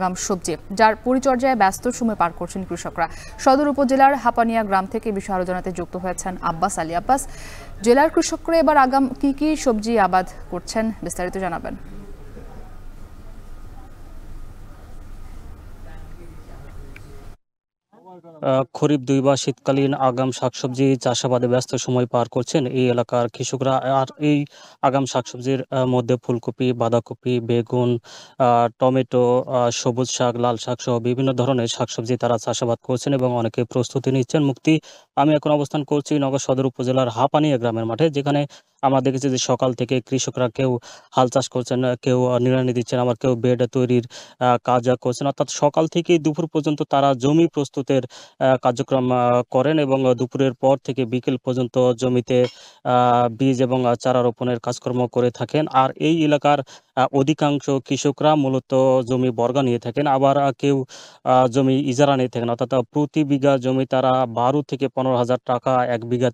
আগাম সবজি যার পরিচর্যায় ব্যস্ত সময় পার করছেন কৃষকরা। সদর উপজেলার হাপানিয়া গ্রাম থেকে বিষয় আলোচনাতে যুক্ত হয়েছেন আব্বাস আলী। আব্বাস, জেলার কৃষকরা এবার আগাম কি সবজি আবাদ করছেন, বিস্তারিত জানাবেন। খরিফ ২ বা শীতকালীন আগাম শাকসবজি চাষাবাদে ব্যস্ত সময় পার করছেন এই এলাকার কৃষকরা। আর এই আগাম শাকসবজির মধ্যে ফুলকপি, বাঁধাকপি, বেগুন, টমেটো, সবুজ শাক, লাল শাক সহ বিভিন্ন ধরনের শাকসবজি তারা চাষাবাদ করছেন এবং অনেকে প্রস্তুতি নিচ্ছেন। আমি এখন অবস্থান করছি নওগাঁ সদর উপজেলার হাপানিয়া গ্রামের মাঠে, যেখানে আমরা দেখেছি যে সকাল থেকে কৃষকরা কেউ হাল চাষ করছেন, কেউ নিড়ানি দিচ্ছেন, আবার কেউ বেড তৈরির কাজ করছেন। অর্থাৎ সকাল থেকেই দুপুর পর্যন্ত তারা জমি প্রস্তুতের কার্যক্রম করেন এবং দুপুরের পর থেকে বিকেল পর্যন্ত জমিতে বীজ এবং চারা রোপণের কাজকর্ম করে থাকেন। আর এই এলাকার অধিকাংশ কৃষকরা মূলত জমি বর্গা নিয়ে থাকেন, আবার কেউ জমি ইজারা নিয়ে থাকেন। অর্থাৎ প্রতি বিঘা জমি তারা ১২ থেকে ১৫,০০০ টাকা এক বিঘা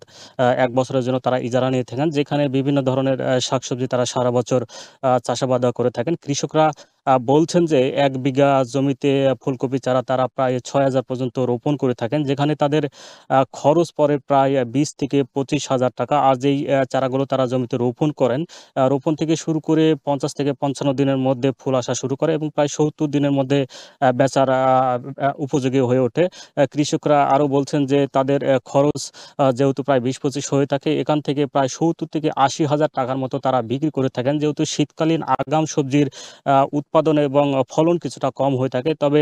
এক বছরের জন্য তারা ইজারা নিয়ে থাকেন, যেখানে বিভিন্ন ধরনের শাকসবজি তারা সারা বছর চাষাবাদ করে থাকেন। কৃষকরা বলছেন যে ১ বিঘা জমিতে ফুলকপি চারা তারা প্রায় ৬,০০০ পর্যন্ত রোপণ করে থাকেন, যেখানে তাদের খরচ পড়ে প্রায় ২০ থেকে ২৫,০০০ টাকা। আর যেই চারাগুলো তারা জমিতে রোপণ করেন, রোপণ থেকে শুরু করে ৫০ থেকে ৫৫ দিনের মধ্যে ফুল আসা শুরু করে এবং প্রায় ৭০ দিনের মধ্যে বেচার উপযোগী হয়ে ওঠে। কৃষকরা আরও বলছেন যে তাদের খরচ যেহেতু প্রায় ২০-২৫ হয়ে থাকে, এখান থেকে প্রায় ৭০ থেকে ৮০,০০০ টাকার মতো তারা বিক্রি করে থাকেন। যেহেতু শীতকালীন আগাম সবজির উৎপাদন এবং ফলন কিছুটা কম হয়ে থাকে, তবে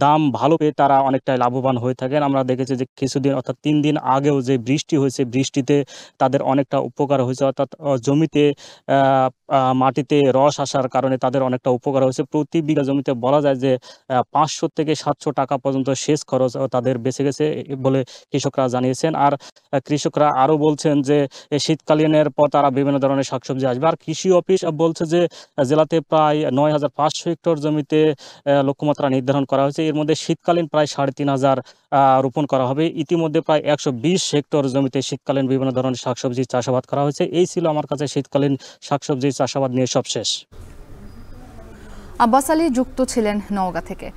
দাম ভালো পেয়ে তারা অনেকটাই লাভবান হয়ে থাকেন। আমরা দেখেছি যে কিছুদিন অর্থাৎ ৩ দিন আগেও যে বৃষ্টি হয়েছে, বৃষ্টিতে তাদের অনেকটা উপকার হয়েছে। অর্থাৎ জমিতে মাটিতে রস আসার কারণে তাদের অনেকটা উপকার হয়েছে। প্রতি বিঘা জমিতে বলা যায় যে ৫০০ থেকে ৭০০ টাকা পর্যন্ত সেচ খরচ তাদের বেঁচে গেছে বলে কৃষকরা জানিয়েছেন। আর কৃষকরা আরও বলছেন যে শীতকালীনের পর তারা বিভিন্ন ধরনের শাকসবজি আসবে। আর কৃষি অফিস বলছে যে জেলাতে প্রায় ৯,৫০০ হেক্টর জমিতে লক্ষ্যমাত্রা নির্ধারণ করা হয়েছে। এর মধ্যে শীতকালীন প্রায় ৩,৫০০ রোপণ করা হবে। ইতিমধ্যে প্রায় ১২০ হেক্টর জমিতে শীতকালীন বিভিন্ন ধরনের শাকসবজি চাষাবাদ করা হয়েছে। এই ছিল আমার কাছে শীতকালীন শাকসবজি চাষাবাদ নিয়ে সবশেষ। আব্বাস আলী যুক্ত ছিলেন নওগাঁ থেকে।